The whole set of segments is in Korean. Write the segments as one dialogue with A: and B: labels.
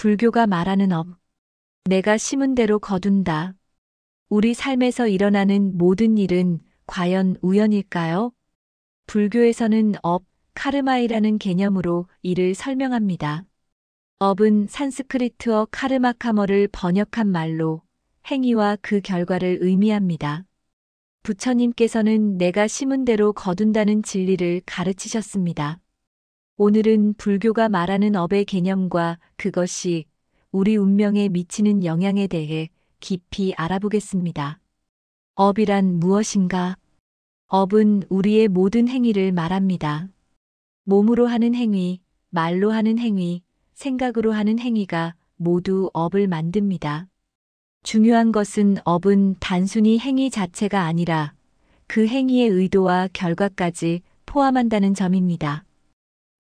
A: 불교가 말하는 업. 내가 심은 대로 거둔다. 우리 삶에서 일어나는 모든 일은 과연 우연일까요? 불교에서는 업, 카르마이라는 개념으로 이를 설명합니다. 업은 산스크리트어 카르마카머를 번역한 말로 행위와 그 결과를 의미합니다. 부처님께서는 내가 심은 대로 거둔다는 진리를 가르치셨습니다. 오늘은 불교가 말하는 업의 개념과 그것이 우리 운명에 미치는 영향에 대해 깊이 알아보겠습니다. 업이란 무엇인가? 업은 우리의 모든 행위를 말합니다. 몸으로 하는 행위, 말로 하는 행위, 생각으로 하는 행위가 모두 업을 만듭니다. 중요한 것은 업은 단순히 행위 자체가 아니라 그 행위의 의도와 결과까지 포함한다는 점입니다.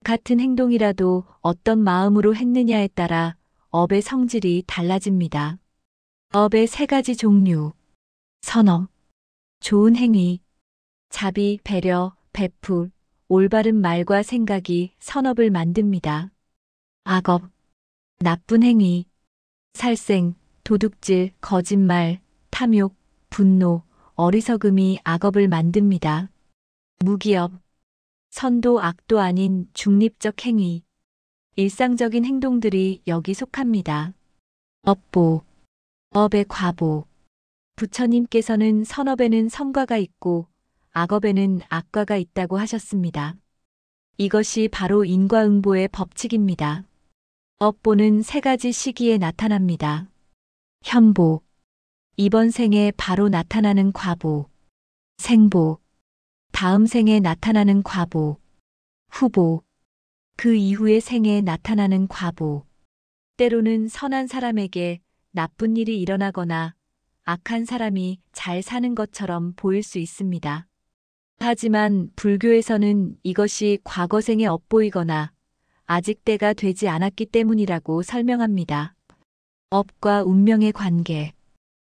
A: 같은 행동이라도 어떤 마음으로 했느냐에 따라 업의 성질이 달라집니다. 업의 세 가지 종류. 선업, 좋은 행위, 자비, 배려, 베풀, 올바른 말과 생각이 선업을 만듭니다. 악업, 나쁜 행위, 살생, 도둑질, 거짓말, 탐욕, 분노, 어리석음이 악업을 만듭니다. 무기업, 선도 악도 아닌 중립적 행위, 일상적인 행동들이 여기 속합니다. 업보, 업의 과보. 부처님께서는 선업에는 성과가 있고 악업에는 악과가 있다고 하셨습니다. 이것이 바로 인과응보의 법칙입니다. 업보는 세 가지 시기에 나타납니다. 현보, 이번 생에 바로 나타나는 과보. 생보, 다음 생에 나타나는 과보. 후보, 그 이후의 생에 나타나는 과보. 때로는 선한 사람에게 나쁜 일이 일어나거나 악한 사람이 잘 사는 것처럼 보일 수 있습니다. 하지만 불교에서는 이것이 과거생의 업보이거나 아직 때가 되지 않았기 때문이라고 설명합니다. 업과 운명의 관계.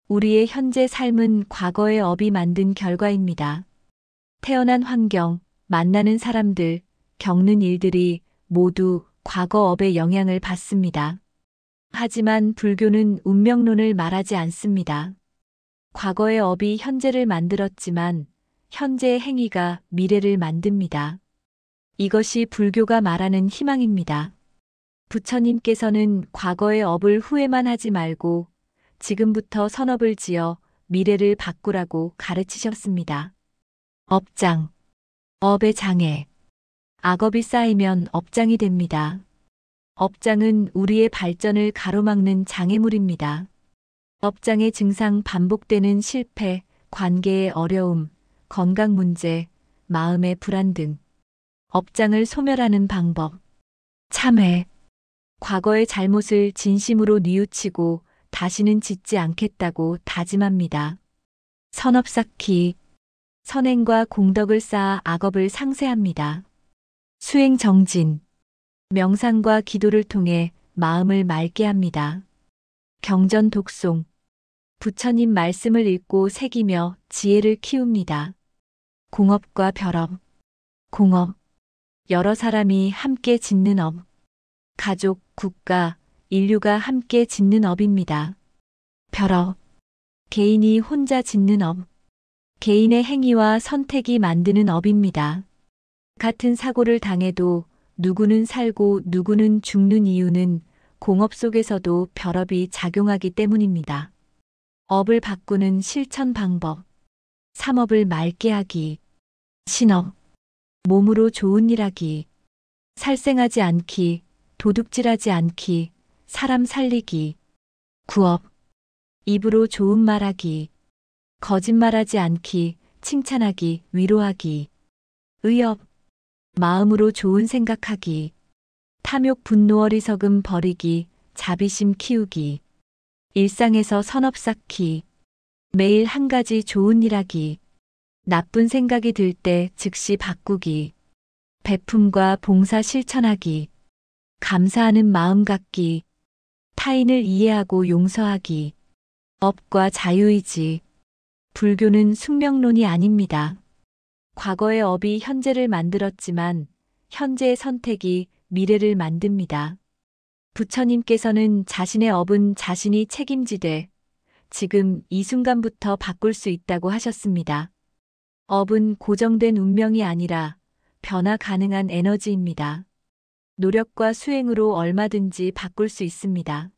A: 우리의 현재 삶은 과거의 업이 만든 결과입니다. 태어난 환경, 만나는 사람들, 겪는 일들이 모두 과거 업의 영향을 받습니다. 하지만 불교는 운명론을 말하지 않습니다. 과거의 업이 현재를 만들었지만 현재의 행위가 미래를 만듭니다. 이것이 불교가 말하는 희망입니다. 부처님께서는 과거의 업을 후회만 하지 말고 지금부터 선업을 지어 미래를 바꾸라고 가르치셨습니다. 업장, 업의 장애. 악업이 쌓이면 업장이 됩니다. 업장은 우리의 발전을 가로막는 장애물입니다. 업장의 증상 반복되는 실패, 관계의 어려움, 건강 문제, 마음의 불안 등. 업장을 소멸하는 방법. 참회. 과거의 잘못을 진심으로 뉘우치고 다시는 짓지 않겠다고 다짐합니다. 선업 쌓기. 선행과 공덕을 쌓아 악업을 상쇄합니다. 수행 정진. 명상과 기도를 통해 마음을 맑게 합니다. 경전 독송. 부처님 말씀을 읽고 새기며 지혜를 키웁니다. 공업과 별업. 공업. 여러 사람이 함께 짓는 업. 가족, 국가, 인류가 함께 짓는 업입니다. 별업. 개인이 혼자 짓는 업. 개인의 행위와 선택이 만드는 업입니다. 같은 사고를 당해도 누구는 살고 누구는 죽는 이유는 공업 속에서도 별업이 작용하기 때문입니다. 업을 바꾸는 실천 방법. 삼업을 맑게 하기. 신업. 몸으로 좋은 일 하기. 살생하지 않기. 도둑질하지 않기. 사람 살리기. 구업. 입으로 좋은 말하기. 거짓말하지 않기. 칭찬하기. 위로하기. 의업. 마음으로 좋은 생각하기. 탐욕 분노 어리석음 버리기. 자비심 키우기. 일상에서 선업 쌓기. 매일 한 가지 좋은 일 하기. 나쁜 생각이 들 때 즉시 바꾸기. 베품과 봉사 실천하기. 감사하는 마음 갖기. 타인을 이해하고 용서하기. 업과 자유의지. 불교는 숙명론이 아닙니다. 과거의 업이 현재를 만들었지만 현재의 선택이 미래를 만듭니다. 부처님께서는 자신의 업은 자신이 책임지되 지금 이 순간부터 바꿀 수 있다고 하셨습니다. 업은 고정된 운명이 아니라 변화 가능한 에너지입니다. 노력과 수행으로 얼마든지 바꿀 수 있습니다.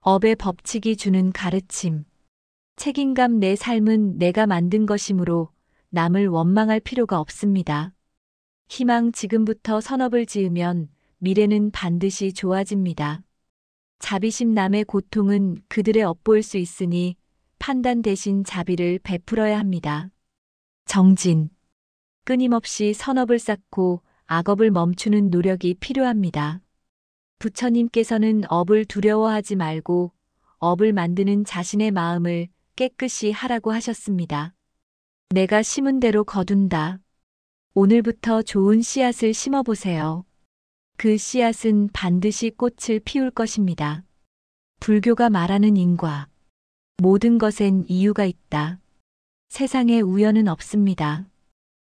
A: 업의 법칙이 주는 가르침. 책임감. 내 삶은 내가 만든 것이므로 남을 원망할 필요가 없습니다. 희망. 지금부터 선업을 지으면 미래는 반드시 좋아집니다. 자비심. 남의 고통은 그들의 업보일 수 있으니 판단 대신 자비를 베풀어야 합니다. 정진. 끊임없이 선업을 쌓고 악업을 멈추는 노력이 필요합니다. 부처님께서는 업을 두려워하지 말고 업을 만드는 자신의 마음을 깨끗이 하라고 하셨습니다. 내가 심은 대로 거둔다. 오늘부터 좋은 씨앗을 심어보세요. 그 씨앗은 반드시 꽃을 피울 것입니다. 불교가 말하는 인과. 모든 것엔 이유가 있다. 세상에 우연은 없습니다.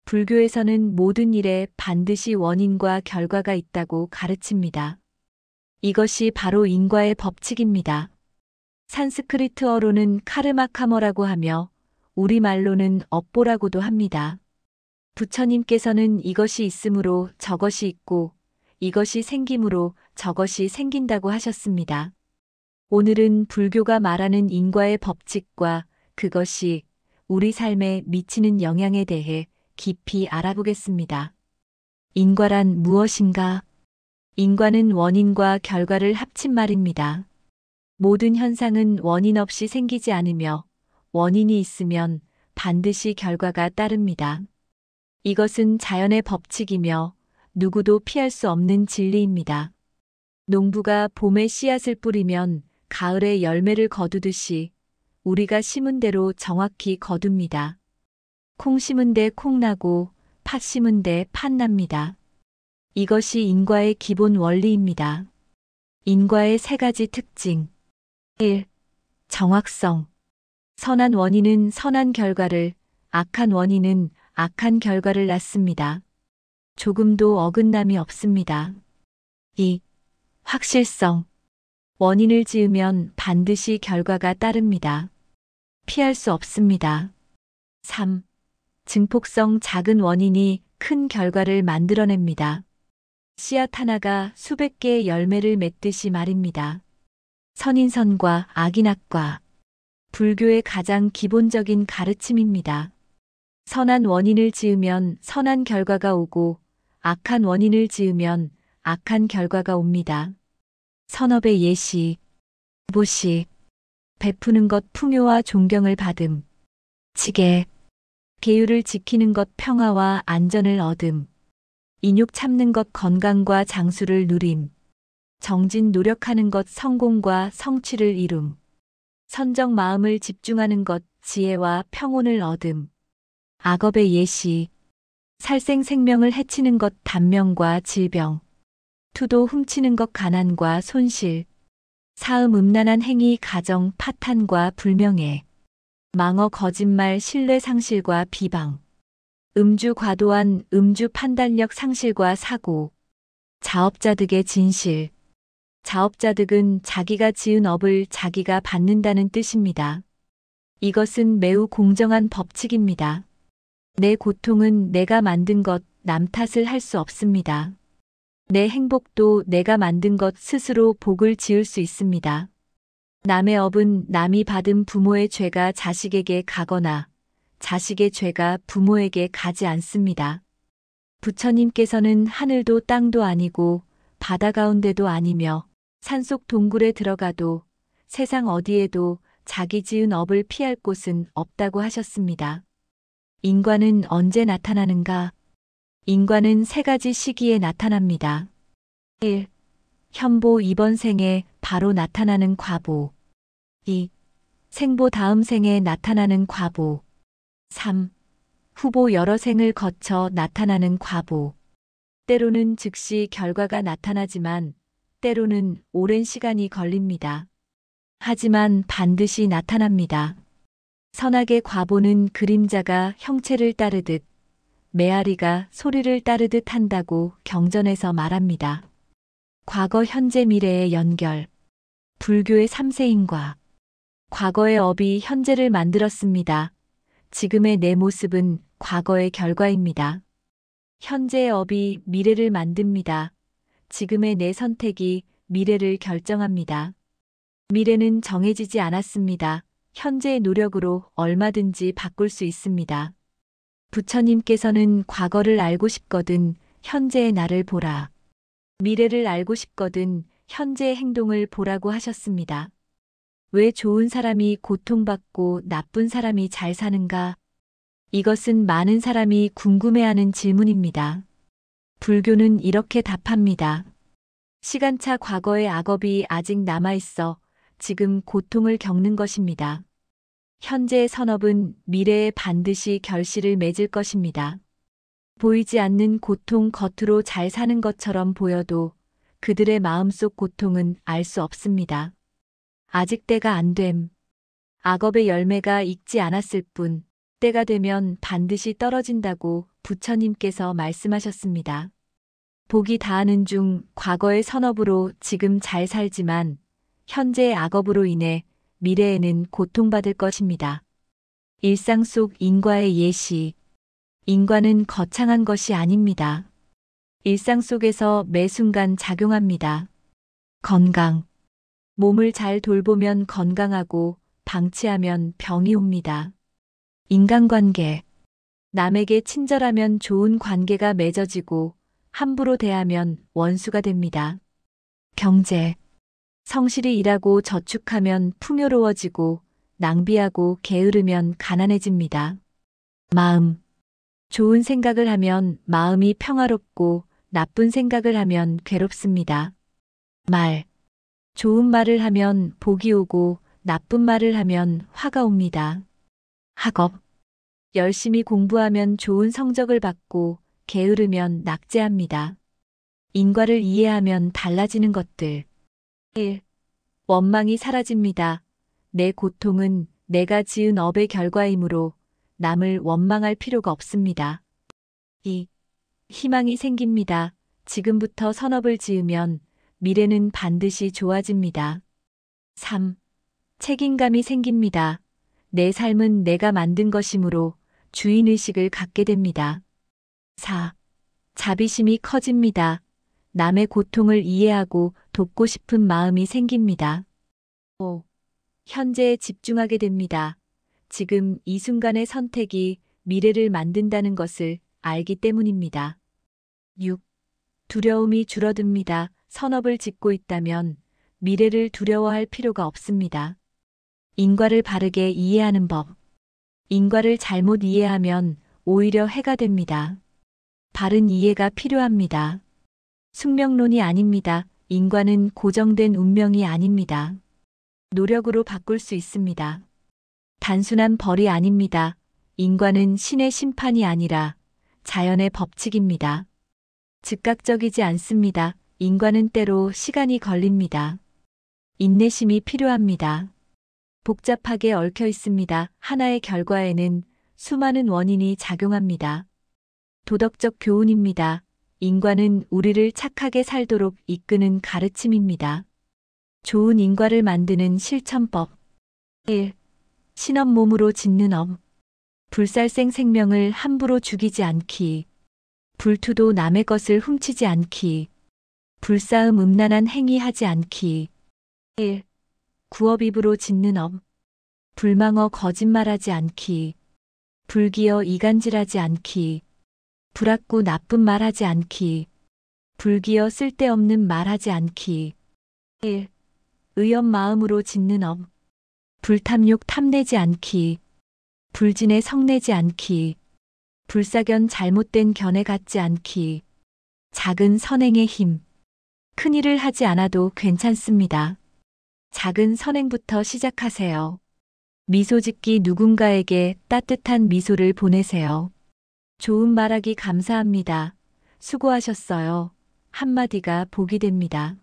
A: 불교에서는 모든 일에 반드시 원인과 결과가 있다고 가르칩니다. 이것이 바로 인과의 법칙입니다. 산스크리트어로는 카르마카머라고 하며 우리말로는 업보라고도 합니다. 부처님께서는 이것이 있으므로 저것이 있고 이것이 생김으로 저것이 생긴다고 하셨습니다. 오늘은 불교가 말하는 인과의 법칙과 그것이 우리 삶에 미치는 영향에 대해 깊이 알아보겠습니다. 인과란 무엇인가? 인과는 원인과 결과를 합친 말입니다. 모든 현상은 원인 없이 생기지 않으며 원인이 있으면 반드시 결과가 따릅니다. 이것은 자연의 법칙이며 누구도 피할 수 없는 진리입니다. 농부가 봄에 씨앗을 뿌리면 가을에 열매를 거두듯이 우리가 심은 대로 정확히 거둡니다. 콩 심은 데 콩 나고 팥 심은 데 팥 납니다. 이것이 인과의 기본 원리입니다. 인과의 세 가지 특징. 1. 정확성. 선한 원인은 선한 결과를, 악한 원인은 악한 결과를 낳습니다. 조금도 어긋남이 없습니다. 2. 확실성. 원인을 지으면 반드시 결과가 따릅니다. 피할 수 없습니다. 3. 증폭성. 작은 원인이 큰 결과를 만들어냅니다. 씨앗 하나가 수백 개의 열매를 맺듯이 말입니다. 선인선과 악인악과. 불교의 가장 기본적인 가르침입니다. 선한 원인을 지으면 선한 결과가 오고 악한 원인을 지으면 악한 결과가 옵니다. 선업의 예시. 보식. 베푸는 것. 풍요와 존경을 받음. 지계. 계율을 지키는 것. 평화와 안전을 얻음. 인욕 참는 것. 건강과 장수를 누림. 정진. 노력하는 것. 성공과 성취를 이룸. 선정. 마음을 집중하는 것. 지혜와 평온을 얻음. 악업의 예시. 살생 생명을 해치는 것. 단명과 질병. 투도. 훔치는 것. 가난과 손실. 사음. 음란한 행위. 가정. 파탄과 불명예. 망어. 거짓말. 신뢰 상실과 비방. 음주. 과도한 음주. 판단력 상실과 사고. 자업자득의 진실. 자업자득은 자기가 지은 업을 자기가 받는다는 뜻입니다. 이것은 매우 공정한 법칙입니다. 내 고통은 내가 만든 것, 남 탓을 할 수 없습니다. 내 행복도 내가 만든 것 스스로 복을 지을 수 있습니다. 남의 업은 남이 받은 부모의 죄가 자식에게 가거나 자식의 죄가 부모에게 가지 않습니다. 부처님께서는 하늘도 땅도 아니고 바다 가운데도 아니며 산속 동굴에 들어가도 세상 어디에도 자기 지은 업을 피할 곳은 없다고 하셨습니다. 인과는 언제 나타나는가? 인과는 세 가지 시기에 나타납니다. 1. 현보. 이번 생에 바로 나타나는 과보. 2. 생보. 다음 생에 나타나는 과보. 3. 후보. 여러 생을 거쳐 나타나는 과보. 때로는 즉시 결과가 나타나지만 때로는 오랜 시간이 걸립니다. 하지만 반드시 나타납니다. 선악의 과보는 그림자가 형체를 따르듯 메아리가 소리를 따르듯 한다고 경전에서 말합니다. 과거, 현재, 미래의 연결. 불교의 삼세인과. 과거의 업이 현재를 만들었습니다. 지금의 내 모습은 과거의 결과입니다. 현재의 업이 미래를 만듭니다. 지금의 내 선택이 미래를 결정합니다. 미래는 정해지지 않았습니다. 현재의 노력으로 얼마든지 바꿀 수 있습니다. 부처님께서는 과거를 알고 싶거든 현재의 나를 보라. 미래를 알고 싶거든 현재의 행동을 보라고 하셨습니다. 왜 좋은 사람이 고통받고 나쁜 사람이 잘 사는가? 이것은 많은 사람이 궁금해하는 질문입니다. 불교는 이렇게 답합니다. 시간차 과거의 악업이 아직 남아있어 지금 고통을 겪는 것입니다. 현재의 선업은 미래에 반드시 결실을 맺을 것입니다. 보이지 않는 고통, 겉으로 잘 사는 것처럼 보여도 그들의 마음속 고통은 알 수 없습니다. 아직 때가 안 됨. 악업의 열매가 익지 않았을 뿐 때가 되면 반드시 떨어진다고 부처님께서 말씀하셨습니다. 복이 다하는 중 과거의 선업으로 지금 잘 살지만 현재의 악업으로 인해 미래에는 고통받을 것입니다. 일상 속 인과의 예시. 인과는 거창한 것이 아닙니다. 일상 속에서 매 순간 작용합니다. 건강. 몸을 잘 돌보면 건강하고 방치하면 병이 옵니다. 인간관계. 남에게 친절하면 좋은 관계가 맺어지고 함부로 대하면 원수가 됩니다. 경제. 성실히 일하고 저축하면 풍요로워지고 낭비하고 게으르면 가난해집니다. 마음. 좋은 생각을 하면 마음이 평화롭고 나쁜 생각을 하면 괴롭습니다. 말. 좋은 말을 하면 복이 오고 나쁜 말을 하면 화가 옵니다. 학업. 열심히 공부하면 좋은 성적을 받고 게으르면 낙제합니다. 인과를 이해하면 달라지는 것들. 1. 원망이 사라집니다. 내 고통은 내가 지은 업의 결과이므로 남을 원망할 필요가 없습니다. 2. 희망이 생깁니다. 지금부터 선업을 지으면 미래는 반드시 좋아집니다. 3. 책임감이 생깁니다. 내 삶은 내가 만든 것이므로 주인의식을 갖게 됩니다. 4. 자비심이 커집니다. 남의 고통을 이해하고 돕고 싶은 마음이 생깁니다. 5. 현재에 집중하게 됩니다. 지금 이 순간의 선택이 미래를 만든다는 것을 알기 때문입니다. 6. 두려움이 줄어듭니다. 선업을 짓고 있다면 미래를 두려워할 필요가 없습니다. 인과를 바르게 이해하는 법. 인과를 잘못 이해하면 오히려 해가 됩니다. 바른 이해가 필요합니다. 숙명론이 아닙니다. 인과는 고정된 운명이 아닙니다. 노력으로 바꿀 수 있습니다. 단순한 벌이 아닙니다. 인과는 신의 심판이 아니라 자연의 법칙입니다. 즉각적이지 않습니다. 인과는 때로 시간이 걸립니다. 인내심이 필요합니다. 복잡하게 얽혀 있습니다. 하나의 결과에는 수많은 원인이 작용합니다. 도덕적 교훈입니다. 인과는 우리를 착하게 살도록 이끄는 가르침입니다. 좋은 인과를 만드는 실천법. 1. 신업 몸으로 짓는 업. 불살생 생명을 함부로 죽이지 않기. 불투도 남의 것을 훔치지 않기. 불싸움 음란한 행위하지 않기. 1. 구업 입으로 짓는 업. 불망어 거짓말하지 않기. 불기어 이간질하지 않기. 불악구 나쁜 말하지 않기. 불기어 쓸데없는 말하지 않기. 1. 의협 마음으로 짓는 업. 불탐욕 탐내지 않기. 불진에 성내지 않기. 불사견 잘못된 견해 갖지 않기. 작은 선행의 힘. 큰일을 하지 않아도 괜찮습니다. 작은 선행부터 시작하세요. 미소 짓기 누군가에게 따뜻한 미소를 보내세요. 좋은 말하기 감사합니다. 수고하셨어요. 한마디가 복이 됩니다.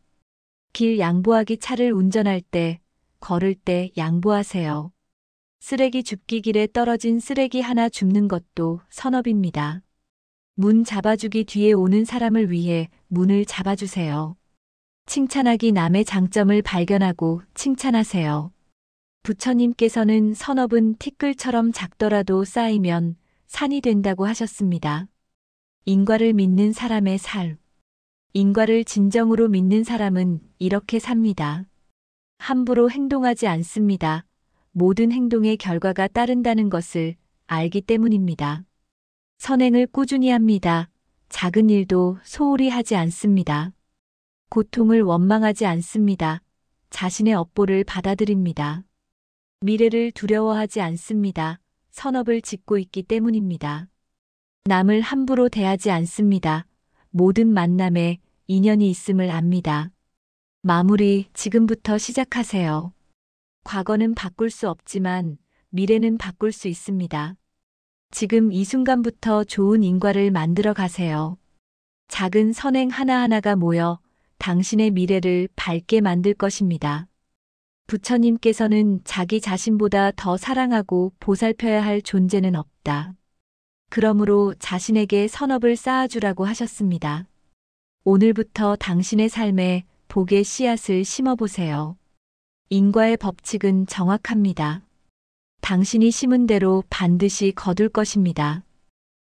A: 길 양보하기 차를 운전할 때, 걸을 때 양보하세요. 쓰레기 줍기 길에 떨어진 쓰레기 하나 줍는 것도 선업입니다. 문 잡아주기 뒤에 오는 사람을 위해 문을 잡아주세요. 칭찬하기 남의 장점을 발견하고 칭찬하세요. 부처님께서는 선업은 티끌처럼 작더라도 쌓이면 산이 된다고 하셨습니다. 인과를 믿는 사람의 삶. 인과를 진정으로 믿는 사람은 이렇게 삽니다. 함부로 행동하지 않습니다. 모든 행동의 결과가 따른다는 것을 알기 때문입니다. 선행을 꾸준히 합니다. 작은 일도 소홀히 하지 않습니다. 고통을 원망하지 않습니다. 자신의 업보를 받아들입니다. 미래를 두려워하지 않습니다. 선업을 짓고 있기 때문입니다. 남을 함부로 대하지 않습니다. 모든 만남에 인연이 있음을 압니다. 마무리 지금부터 시작하세요. 과거는 바꿀 수 없지만 미래는 바꿀 수 있습니다. 지금 이 순간부터 좋은 인과를 만들어 가세요. 작은 선행 하나하나가 모여 당신의 미래를 밝게 만들 것입니다. 부처님께서는 자기 자신보다 더 사랑하고 보살펴야 할 존재는 없다. 그러므로 자신에게 선업을 쌓아주라고 하셨습니다. 오늘부터 당신의 삶에 복의 씨앗을 심어보세요. 인과의 법칙은 정확합니다. 당신이 심은 대로 반드시 거둘 것입니다.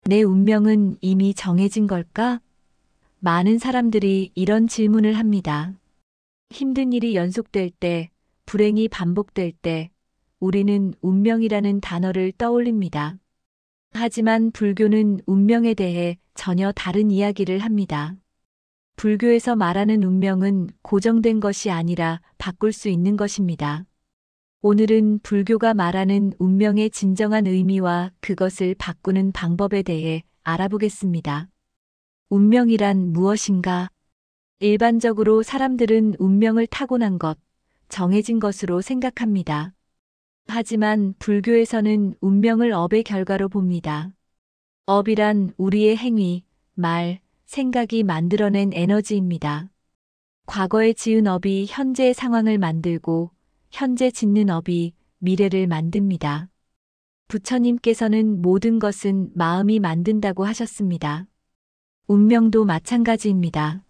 A: 내 운명은 이미 정해진 걸까? 많은 사람들이 이런 질문을 합니다. 힘든 일이 연속될 때, 불행이 반복될 때, 우리는 운명이라는 단어를 떠올립니다. 하지만 불교는 운명에 대해 전혀 다른 이야기를 합니다. 불교에서 말하는 운명은 고정된 것이 아니라 바꿀 수 있는 것입니다. 오늘은 불교가 말하는 운명의 진정한 의미와 그것을 바꾸는 방법에 대해 알아보겠습니다. 운명이란 무엇인가? 일반적으로 사람들은 운명을 타고난 것, 정해진 것으로 생각합니다. 하지만 불교에서는 운명을 업의 결과로 봅니다. 업이란 우리의 행위, 말, 생각이 만들어낸 에너지입니다. 과거에 지은 업이 현재의 상황을 만들고 현재 짓는 업이 미래를 만듭니다. 부처님께서는 모든 것은 마음이 만든다고 하셨습니다. 운명도 마찬가지입니다.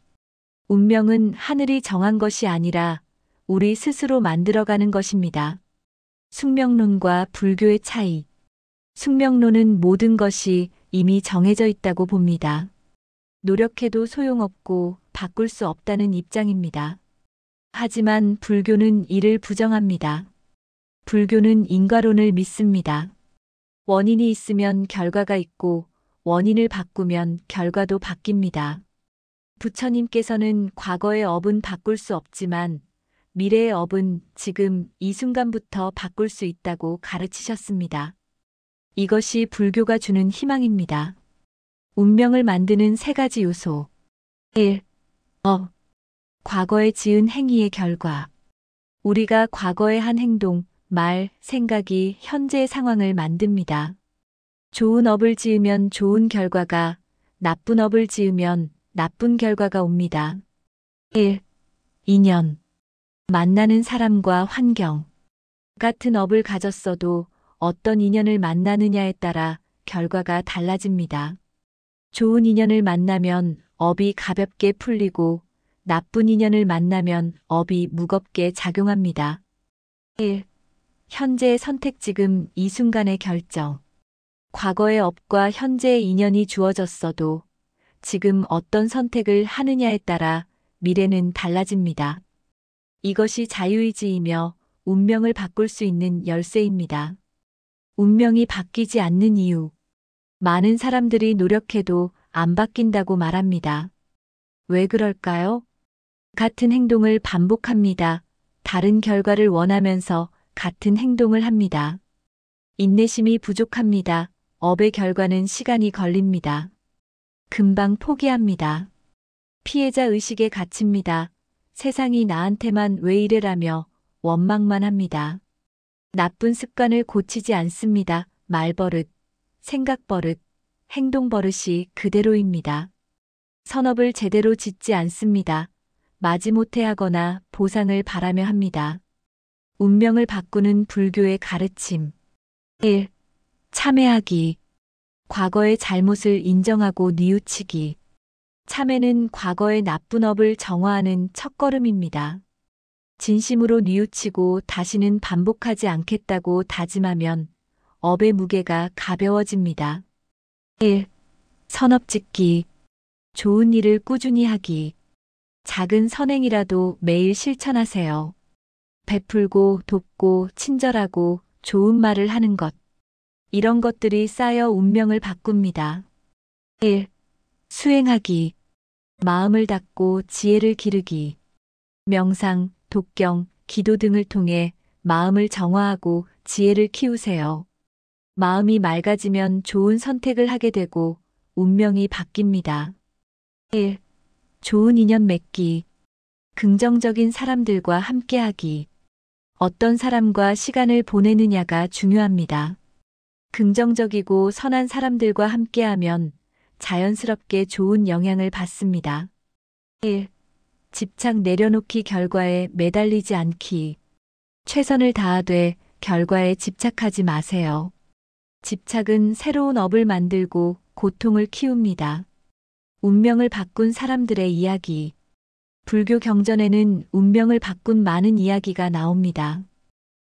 A: 운명은 하늘이 정한 것이 아니라 우리 스스로 만들어가는 것입니다. 숙명론과 불교의 차이. 숙명론은 모든 것이 이미 정해져 있다고 봅니다. 노력해도 소용없고 바꿀 수 없다는 입장입니다. 하지만 불교는 이를 부정합니다. 불교는 인과론을 믿습니다. 원인이 있으면 결과가 있고 원인을 바꾸면 결과도 바뀝니다. 부처님께서는 과거의 업은 바꿀 수 없지만 미래의 업은 지금 이 순간부터 바꿀 수 있다고 가르치셨습니다. 이것이 불교가 주는 희망입니다. 운명을 만드는 세 가지 요소. 1. 과거에 지은 행위의 결과. 우리가 과거에 한 행동, 말, 생각이 현재의 상황을 만듭니다. 좋은 업을 지으면 좋은 결과가, 나쁜 업을 지으면 나쁜 결과가 옵니다. 1. 인연. 만나는 사람과 환경. 같은 업을 가졌어도 어떤 인연을 만나느냐에 따라 결과가 달라집니다. 좋은 인연을 만나면 업이 가볍게 풀리고 나쁜 인연을 만나면 업이 무겁게 작용합니다. 1. 현재의 선택 지금 이 순간의 결정. 과거의 업과 현재의 인연이 주어졌어도 지금 어떤 선택을 하느냐에 따라 미래는 달라집니다. 이것이 자유의지이며 운명을 바꿀 수 있는 열쇠입니다. 운명이 바뀌지 않는 이유. 많은 사람들이 노력해도 안 바뀐다고 말합니다. 왜 그럴까요? 같은 행동을 반복합니다. 다른 결과를 원하면서 같은 행동을 합니다. 인내심이 부족합니다. 업의 결과는 시간이 걸립니다. 금방 포기합니다. 피해자 의식에 갇힙니다. 세상이 나한테만 왜 이래라며 원망만 합니다. 나쁜 습관을 고치지 않습니다. 말버릇, 생각버릇, 행동버릇이 그대로입니다. 선업을 제대로 짓지 않습니다. 마지못해 하거나 보상을 바라며 합니다. 운명을 바꾸는 불교의 가르침. 1. 참회하기. 과거의 잘못을 인정하고 뉘우치기. 참회는 과거의 나쁜 업을 정화하는 첫걸음입니다. 진심으로 뉘우치고 다시는 반복하지 않겠다고 다짐하면 업의 무게가 가벼워집니다. 1. 선업 짓기. 좋은 일을 꾸준히 하기. 작은 선행이라도 매일 실천하세요. 베풀고 돕고 친절하고 좋은 말을 하는 것. 이런 것들이 쌓여 운명을 바꿉니다. 1. 수행하기. 마음을 닫고 지혜를 기르기. 명상, 독경, 기도 등을 통해 마음을 정화하고 지혜를 키우세요. 마음이 맑아지면 좋은 선택을 하게 되고 운명이 바뀝니다. 1. 좋은 인연 맺기. 긍정적인 사람들과 함께하기. 어떤 사람과 시간을 보내느냐가 중요합니다. 긍정적이고 선한 사람들과 함께하면 자연스럽게 좋은 영향을 받습니다. 1. 집착 내려놓기. 결과에 매달리지 않기. 최선을 다하되 결과에 집착하지 마세요. 집착은 새로운 업을 만들고 고통을 키웁니다. 운명을 바꾼 사람들의 이야기. 불교 경전에는 운명을 바꾼 많은 이야기가 나옵니다.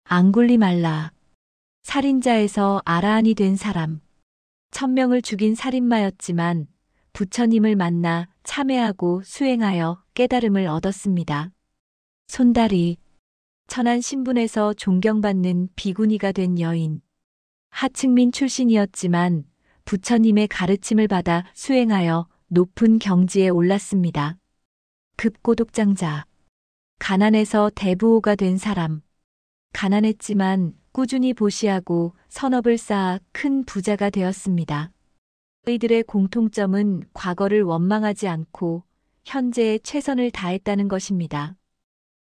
A: 앙굴리말라. 살인자에서 아라한이 된 사람. 1000명을 죽인 살인마였지만 부처님을 만나 참회하고 수행하여 깨달음을 얻었습니다. 손다리. 천한 신분에서 존경받는 비구니가 된 여인. 하층민 출신이었지만 부처님의 가르침을 받아 수행하여 높은 경지에 올랐습니다. 급고독장자. 가난해서 대부호가 된 사람. 가난했지만 꾸준히 보시하고 선업을 쌓아 큰 부자가 되었습니다. 이들의 공통점은 과거를 원망하지 않고 현재에 최선을 다했다는 것입니다.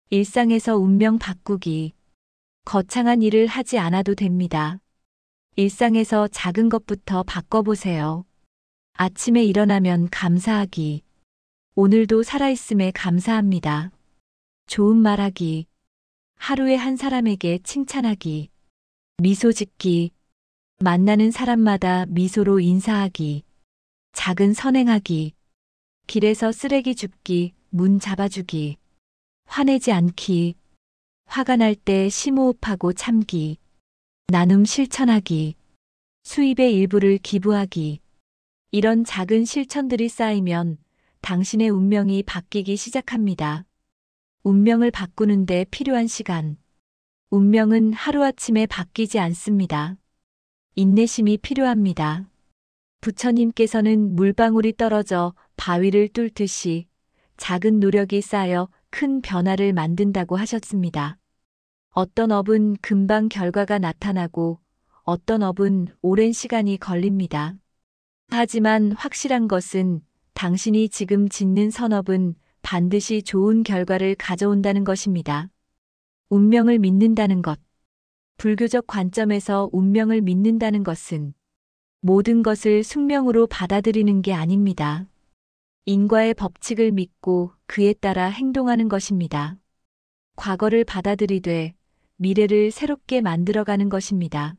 A: 일상에서 운명 바꾸기. 거창한 일을 하지 않아도 됩니다. 일상에서 작은 것부터 바꿔보세요. 아침에 일어나면 감사하기. 오늘도 살아있음에 감사합니다. 좋은 말하기. 하루에 한 사람에게 칭찬하기. 미소 짓기. 만나는 사람마다 미소로 인사하기. 작은 선행하기. 길에서 쓰레기 줍기, 문 잡아주기. 화내지 않기. 화가 날 때 심호흡하고 참기. 나눔 실천하기. 수입의 일부를 기부하기. 이런 작은 실천들이 쌓이면 당신의 운명이 바뀌기 시작합니다. 운명을 바꾸는데 필요한 시간. 운명은 하루아침에 바뀌지 않습니다. 인내심이 필요합니다. 부처님께서는 물방울이 떨어져 바위를 뚫듯이 작은 노력이 쌓여 큰 변화를 만든다고 하셨습니다. 어떤 업은 금방 결과가 나타나고 어떤 업은 오랜 시간이 걸립니다. 하지만 확실한 것은 당신이 지금 짓는 선업은 반드시 좋은 결과를 가져온다는 것입니다. 운명을 믿는다는 것. 불교적 관점에서 운명을 믿는다는 것은 모든 것을 숙명으로 받아들이는 게 아닙니다. 인과의 법칙을 믿고 그에 따라 행동하는 것입니다. 과거를 받아들이되 미래를 새롭게 만들어가는 것입니다.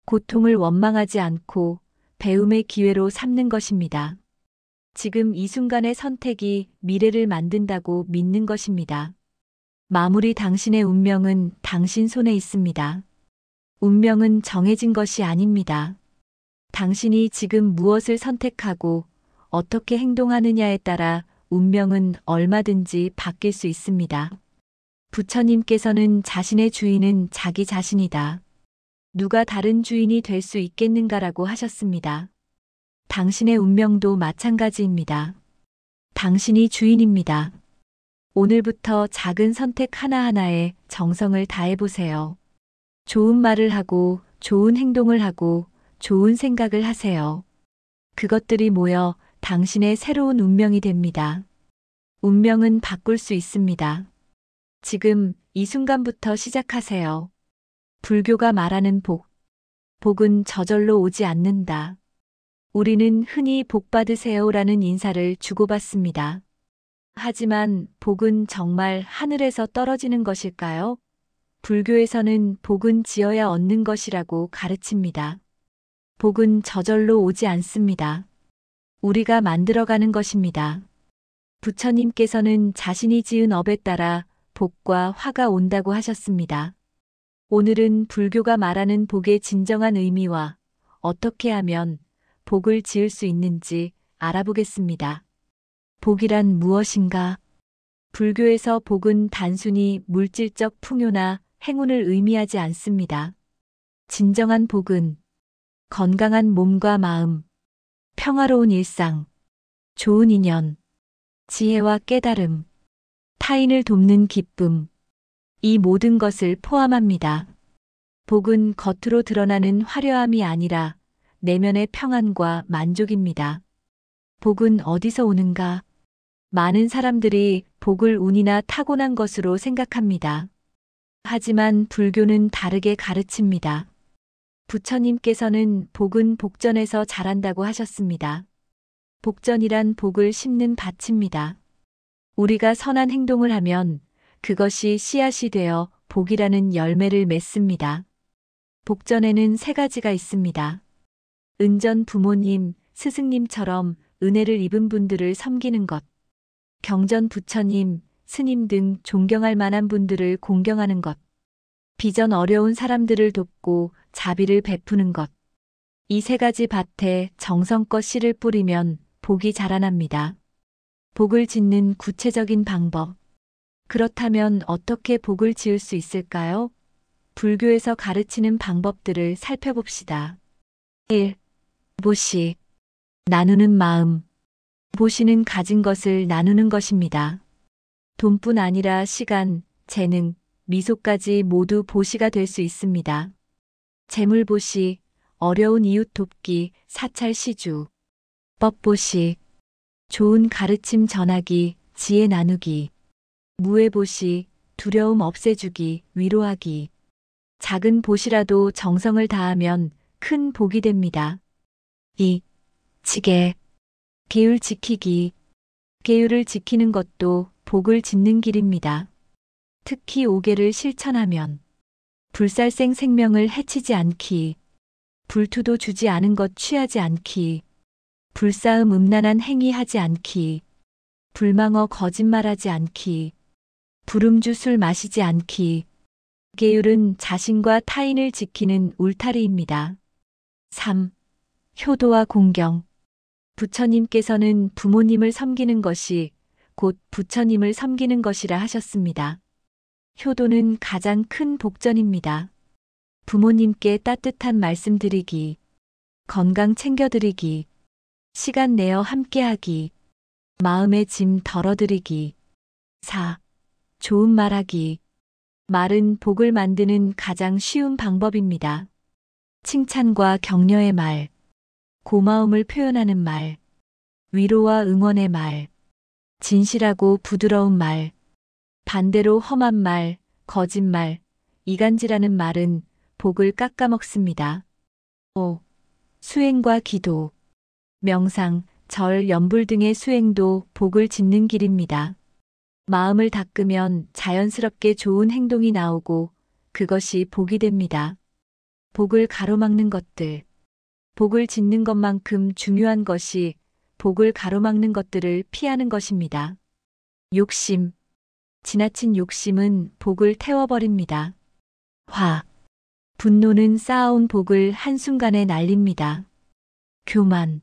A: 고통을 원망하지 않고 배움의 기회로 삼는 것입니다. 지금 이 순간의 선택이 미래를 만든다고 믿는 것입니다. 마무리. 당신의 운명은 당신 손에 있습니다. 운명은 정해진 것이 아닙니다. 당신이 지금 무엇을 선택하고 어떻게 행동하느냐에 따라 운명은 얼마든지 바뀔 수 있습니다. 부처님께서는 자신의 주인은 자기 자신이다. 누가 다른 주인이 될 수 있겠는가라고 하셨습니다. 당신의 운명도 마찬가지입니다. 당신이 주인입니다. 오늘부터 작은 선택 하나하나에 정성을 다해보세요. 좋은 말을 하고 좋은 행동을 하고 좋은 생각을 하세요. 그것들이 모여 당신의 새로운 운명이 됩니다. 운명은 바꿀 수 있습니다. 지금 이 순간부터 시작하세요. 불교가 말하는 복. 복은 저절로 오지 않는다. 우리는 흔히 복 받으세요라는 인사를 주고받습니다. 하지만 복은 정말 하늘에서 떨어지는 것일까요? 불교에서는 복은 지어야 얻는 것이라고 가르칩니다. 복은 저절로 오지 않습니다. 우리가 만들어가는 것입니다. 부처님께서는 자신이 지은 업에 따라 복과 화가 온다고 하셨습니다. 오늘은 불교가 말하는 복의 진정한 의미와 어떻게 하면 복을 지을 수 있는지 알아보겠습니다. 복이란 무엇인가? 불교에서 복은 단순히 물질적 풍요나 행운을 의미하지 않습니다. 진정한 복은 건강한 몸과 마음, 평화로운 일상, 좋은 인연, 지혜와 깨달음, 타인을 돕는 기쁨, 이 모든 것을 포함합니다. 복은 겉으로 드러나는 화려함이 아니라 내면의 평안과 만족입니다. 복은 어디서 오는가? 많은 사람들이 복을 운이나 타고난 것으로 생각합니다. 하지만 불교는 다르게 가르칩니다. 부처님께서는 복은 복전에서 자란다고 하셨습니다. 복전이란 복을 심는 밭입니다. 우리가 선한 행동을 하면 그것이 씨앗이 되어 복이라는 열매를 맺습니다. 복전에는 세 가지가 있습니다. 은전 부모님, 스승님처럼 은혜를 입은 분들을 섬기는 것. 경전 부처님, 스님 등 존경할 만한 분들을 공경하는 것. 비전 어려운 사람들을 돕고 자비를 베푸는 것. 이 세 가지 밭에 정성껏 씨를 뿌리면 복이 자라납니다. 복을 짓는 구체적인 방법. 그렇다면 어떻게 복을 지을 수 있을까요? 불교에서 가르치는 방법들을 살펴봅시다. 1. 보시. 나누는 마음. 보시는 가진 것을 나누는 것입니다. 돈뿐 아니라 시간, 재능, 미소까지 모두 보시가 될 수 있습니다. 재물 보시, 어려운 이웃 돕기, 사찰 시주. 법 보시, 좋은 가르침 전하기, 지혜 나누기. 무해 보시, 두려움 없애주기, 위로하기. 작은 보시라도 정성을 다하면 큰 복이 됩니다. 2. 지계. 계율 지키기. 계율을 지키는 것도 복을 짓는 길입니다. 특히 5계를 실천하면 불살생 생명을 해치지 않기, 불투도 주지 않은 것 취하지 않기, 불싸움 음란한 행위하지 않기, 불망어 거짓말하지 않기, 불음주 술 마시지 않기. 계율은 자신과 타인을 지키는 울타리입니다. 3. 효도와 공경. 부처님께서는 부모님을 섬기는 것이 곧 부처님을 섬기는 것이라 하셨습니다. 효도는 가장 큰 복전입니다. 부모님께 따뜻한 말씀 드리기, 건강 챙겨드리기, 시간 내어 함께하기, 마음의 짐 덜어드리기. 4. 좋은 말하기. 말은 복을 만드는 가장 쉬운 방법입니다. 칭찬과 격려의 말, 고마움을 표현하는 말, 위로와 응원의 말, 진실하고 부드러운 말, 반대로 험한 말, 거짓말, 이간질하는 말은 복을 깎아먹습니다. 5. 수행과 기도. 명상, 절, 연불 등의 수행도 복을 짓는 길입니다. 마음을 닦으면 자연스럽게 좋은 행동이 나오고 그것이 복이 됩니다. 복을 가로막는 것들. 복을 짓는 것만큼 중요한 것이 복을 가로막는 것들을 피하는 것입니다. 욕심. 지나친 욕심은 복을 태워버립니다. 화. 분노는 쌓아온 복을 한순간에 날립니다. 교만.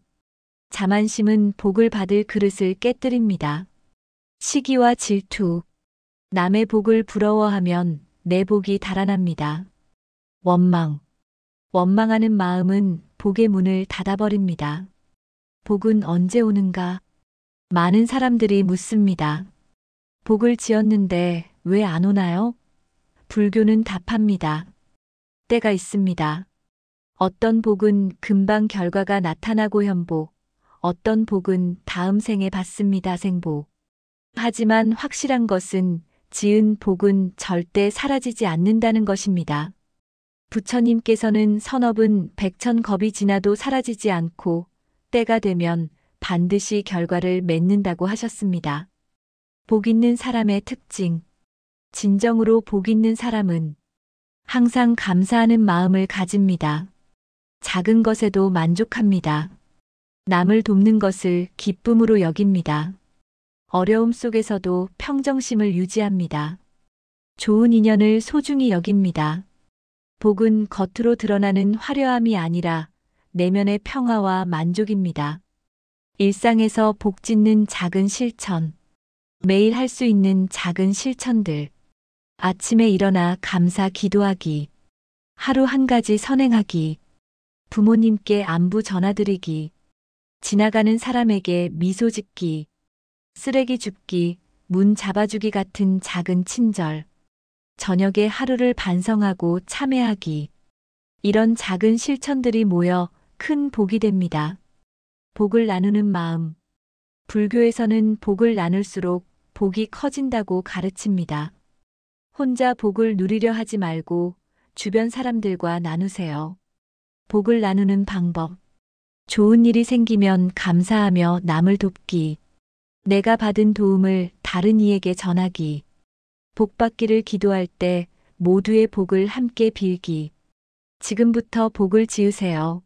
A: 자만심은 복을 받을 그릇을 깨뜨립니다. 시기와 질투. 남의 복을 부러워하면 내 복이 달아납니다. 원망. 원망하는 마음은 복의 문을 닫아버립니다. 복은 언제 오는가? 많은 사람들이 묻습니다. 복을 지었는데 왜 안 오나요? 불교는 답합니다. 때가 있습니다. 어떤 복은 금방 결과가 나타나고 현복, 어떤 복은 다음 생에 받습니다 생복. 하지만 확실한 것은 지은 복은 절대 사라지지 않는다는 것입니다. 부처님께서는 선업은 백천겁이 지나도 사라지지 않고 때가 되면 반드시 결과를 맺는다고 하셨습니다. 복 있는 사람의 특징. 진정으로 복 있는 사람은 항상 감사하는 마음을 가집니다. 작은 것에도 만족합니다. 남을 돕는 것을 기쁨으로 여깁니다. 어려움 속에서도 평정심을 유지합니다. 좋은 인연을 소중히 여깁니다. 복은 겉으로 드러나는 화려함이 아니라 내면의 평화와 만족입니다. 일상에서 복 짓는 작은 실천. 매일 할 수 있는 작은 실천들. 아침에 일어나 감사 기도하기. 하루 한 가지 선행하기. 부모님께 안부 전화드리기. 지나가는 사람에게 미소 짓기. 쓰레기 줍기, 문 잡아주기 같은 작은 친절. 저녁에 하루를 반성하고 참회하기. 이런 작은 실천들이 모여 큰 복이 됩니다. 복을 나누는 마음. 불교에서는 복을 나눌수록 복이 커진다고 가르칩니다. 혼자 복을 누리려 하지 말고 주변 사람들과 나누세요. 복을 나누는 방법. 좋은 일이 생기면 감사하며 남을 돕기. 내가 받은 도움을 다른 이에게 전하기. 복 받기를 기도할 때 모두의 복을 함께 빌기. 지금부터 복을 지으세요.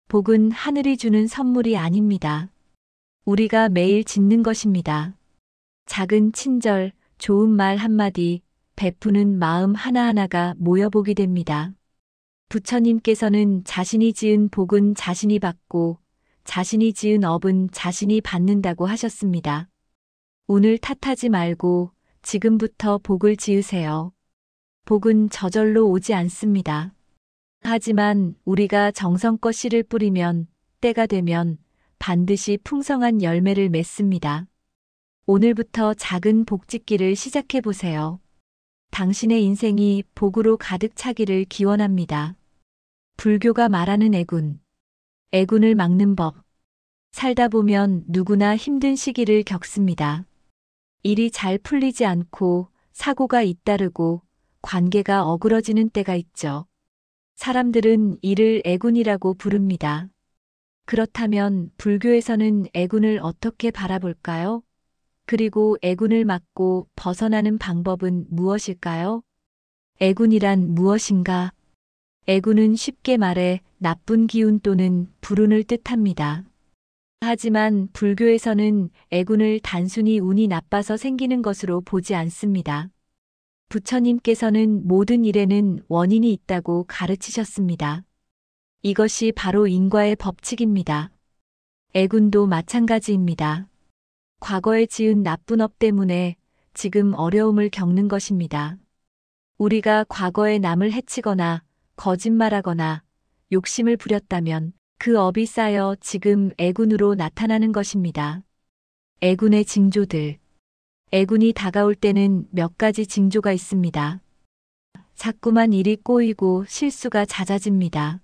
A: 복은 하늘이 주는 선물이 아닙니다. 우리가 매일 짓는 것입니다. 작은 친절, 좋은 말 한마디, 베푸는 마음 하나하나가 모여 복이 됩니다. 부처님께서는 자신이 지은 복은 자신이 받고 자신이 지은 업은 자신이 받는다고 하셨습니다. 오늘 탓하지 말고 지금부터 복을 지으세요. 복은 저절로 오지 않습니다. 하지만 우리가 정성껏 씨를 뿌리면 때가 되면 반드시 풍성한 열매를 맺습니다. 오늘부터 작은 복 짓기를 시작해 보세요. 당신의 인생이 복으로 가득 차기를 기원합니다. 불교가 말하는 애군. 애군을 막는 법. 살다 보면 누구나 힘든 시기를 겪습니다. 일이 잘 풀리지 않고 사고가 잇따르고 관계가 어그러지는 때가 있죠. 사람들은 이를 애군이라고 부릅니다. 그렇다면 불교에서는 애군을 어떻게 바라볼까요? 그리고 애군을 막고 벗어나는 방법은 무엇일까요? 애군이란 무엇인가? 애군은 쉽게 말해 나쁜 기운 또는 불운을 뜻합니다. 하지만 불교에서는 애군을 단순히 운이 나빠서 생기는 것으로 보지 않습니다. 부처님께서는 모든 일에는 원인이 있다고 가르치셨습니다. 이것이 바로 인과의 법칙입니다. 애군도 마찬가지입니다. 과거에 지은 나쁜 업 때문에 지금 어려움을 겪는 것입니다. 우리가 과거에 남을 해치거나 거짓말하거나 욕심을 부렸다면 그 업이 쌓여 지금 애군으로 나타나는 것입니다. 애군의 징조들. 애군이 다가올 때는 몇 가지 징조가 있습니다. 자꾸만 일이 꼬이고 실수가 잦아집니다.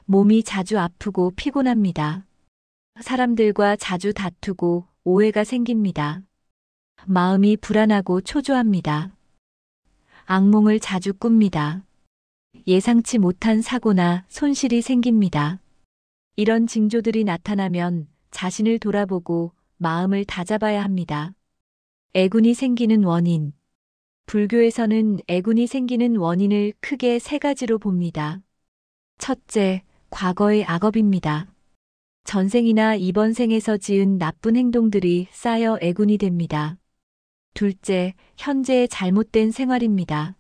A: 몸이 자주 아프고 피곤합니다. 사람들과 자주 다투고 오해가 생깁니다. 마음이 불안하고 초조합니다. 악몽을 자주 꿉니다. 예상치 못한 사고나 손실이 생깁니다. 이런 징조들이 나타나면 자신을 돌아보고 마음을 다잡아야 합니다. 애군이 생기는 원인. 불교에서는 애군이 생기는 원인을 크게 세 가지로 봅니다. 첫째, 과거의 악업입니다. 전생이나 이번 생에서 지은 나쁜 행동들이 쌓여 애군이 됩니다. 둘째, 현재의 잘못된 생활입니다.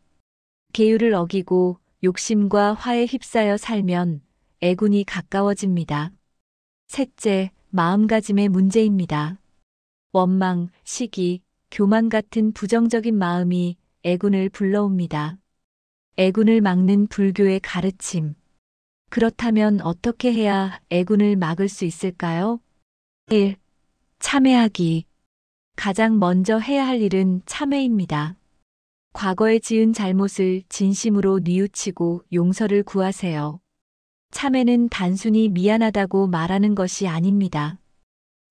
A: 계율을 어기고 욕심과 화에 휩싸여 살면 애군이 가까워집니다. 셋째, 마음가짐의 문제입니다. 원망, 시기, 교만 같은 부정적인 마음이 애군을 불러옵니다. 애군을 막는 불교의 가르침. 그렇다면 어떻게 해야 애군을 막을 수 있을까요? 1. 참회하기. 가장 먼저 해야 할 일은 참회입니다. 과거에 지은 잘못을 진심으로 뉘우치고 용서를 구하세요. 참회는 단순히 미안하다고 말하는 것이 아닙니다.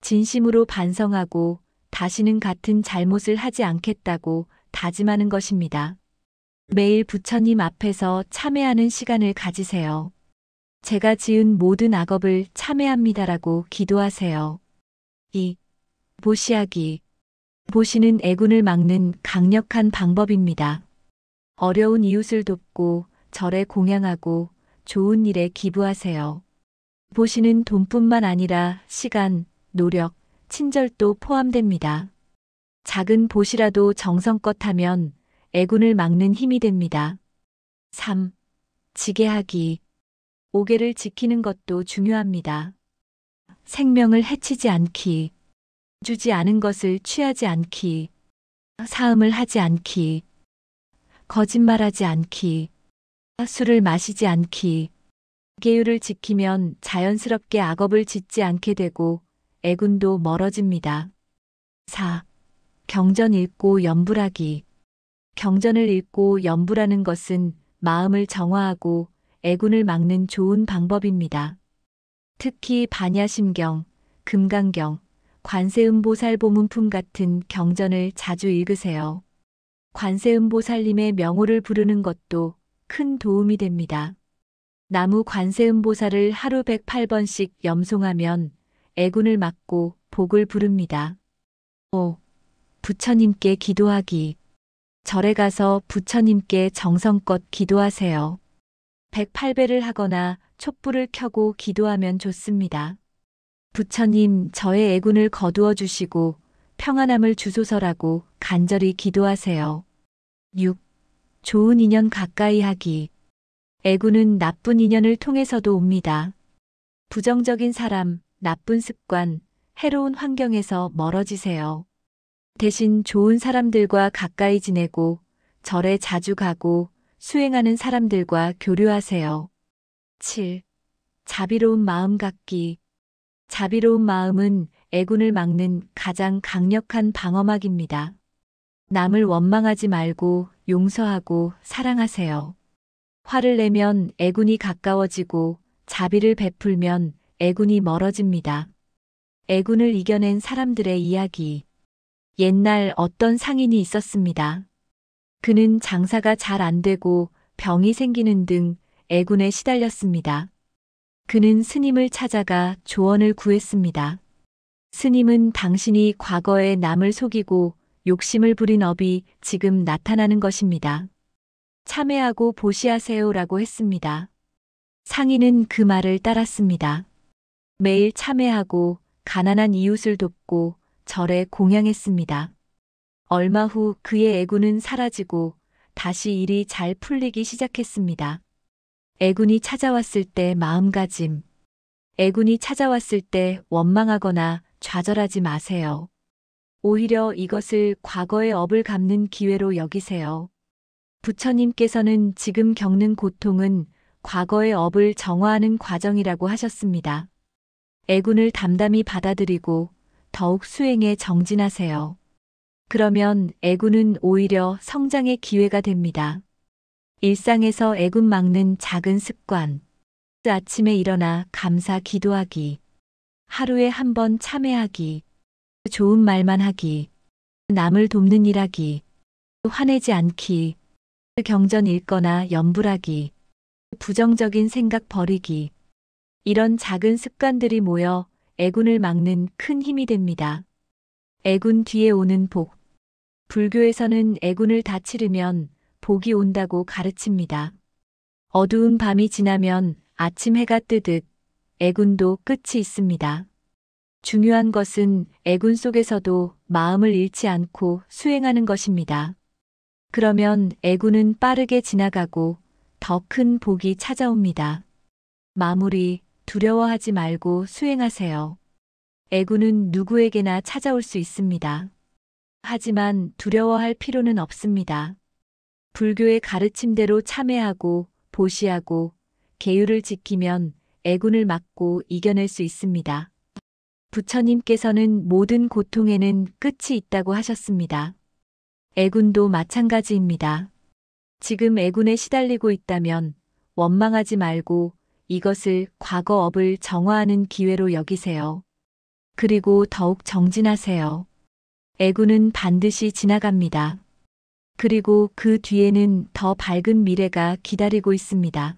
A: 진심으로 반성하고 다시는 같은 잘못을 하지 않겠다고 다짐하는 것입니다. 매일 부처님 앞에서 참회하는 시간을 가지세요. 제가 지은 모든 악업을 참회합니다라고 기도하세요. 2. 보시하기. 보시는 애군을 막는 강력한 방법입니다. 어려운 이웃을 돕고 절에 공양하고 좋은 일에 기부하세요. 보시는 돈뿐만 아니라 시간, 노력, 친절도 포함됩니다. 작은 보시라도 정성껏 하면 애군을 막는 힘이 됩니다. 3. 지게하기. 오개를 지키는 것도 중요합니다. 생명을 해치지 않기, 주지 않은 것을 취하지 않기, 사음을 하지 않기, 거짓말하지 않기, 술을 마시지 않기. 계율을 지키면 자연스럽게 악업을 짓지 않게 되고 애군도 멀어집니다. 4. 경전 읽고 염불하기. 경전을 읽고 염불하는 것은 마음을 정화하고 애군을 막는 좋은 방법입니다. 특히 반야심경, 금강경, 관세음보살보문품 같은 경전을 자주 읽으세요. 관세음보살님의 명호를 부르는 것도 큰 도움이 됩니다. 나무 관세음보살을 하루 108번씩 염송하면 애군을 막고 복을 부릅니다. 5. 부처님께 기도하기. 절에 가서 부처님께 정성껏 기도하세요. 108배를 하거나 촛불을 켜고 기도하면 좋습니다. 부처님, 저의 애군을 거두어 주시고 평안함을 주소서라고 간절히 기도하세요. 6. 좋은 인연 가까이 하기. 애군은 나쁜 인연을 통해서도 옵니다. 부정적인 사람, 나쁜 습관, 해로운 환경에서 멀어지세요. 대신 좋은 사람들과 가까이 지내고 절에 자주 가고 수행하는 사람들과 교류하세요. 7. 자비로운 마음 갖기. 자비로운 마음은 애군을 막는 가장 강력한 방어막입니다. 남을 원망하지 말고 용서하고 사랑하세요. 화를 내면 애군이 가까워지고 자비를 베풀면 애군이 멀어집니다. 애군을 이겨낸 사람들의 이야기. 옛날 어떤 상인이 있었습니다. 그는 장사가 잘 안 되고 병이 생기는 등 애군에 시달렸습니다. 그는 스님을 찾아가 조언을 구했습니다. 스님은 당신이 과거에 남을 속이고 욕심을 부린 업이 지금 나타나는 것입니다. 참회하고 보시하세요라고 했습니다. 상인은 그 말을 따랐습니다. 매일 참회하고 가난한 이웃을 돕고 절에 공양했습니다. 얼마 후 그의 애군은 사라지고 다시 일이 잘 풀리기 시작했습니다. 애군이 찾아왔을 때 마음가짐. 애군이 찾아왔을 때 원망하거나 좌절하지 마세요. 오히려 이것을 과거의 업을 갚는 기회로 여기세요. 부처님께서는 지금 겪는 고통은 과거의 업을 정화하는 과정이라고 하셨습니다. 애군을 담담히 받아들이고 더욱 수행에 정진하세요. 그러면 애군은 오히려 성장의 기회가 됩니다. 일상에서 애군 막는 작은 습관. 아침에 일어나 감사 기도하기. 하루에 한 번 참회하기. 좋은 말만 하기. 남을 돕는 일 하기. 화내지 않기. 경전 읽거나 염불하기. 부정적인 생각 버리기. 이런 작은 습관들이 모여 애군을 막는 큰 힘이 됩니다. 애군 뒤에 오는 복. 불교에서는 애군을 다 치르면 복이 온다고 가르칩니다. 어두운 밤이 지나면 아침 해가 뜨듯 애군도 끝이 있습니다. 중요한 것은 애군 속에서도 마음을 잃지 않고 수행하는 것입니다. 그러면 애군은 빠르게 지나가고 더 큰 복이 찾아옵니다. 마무리, 두려워하지 말고 수행하세요. 애군은 누구에게나 찾아올 수 있습니다. 하지만 두려워할 필요는 없습니다. 불교의 가르침대로 참회하고 보시하고 계율을 지키면 애군을 막고 이겨낼 수 있습니다. 부처님께서는 모든 고통에는 끝이 있다고 하셨습니다. 애군도 마찬가지입니다. 지금 애군에 시달리고 있다면 원망하지 말고 이것을 과거 업을 정화하는 기회로 여기세요. 그리고 더욱 정진하세요. 애군은 반드시 지나갑니다. 그리고 그 뒤에는 더 밝은 미래가 기다리고 있습니다.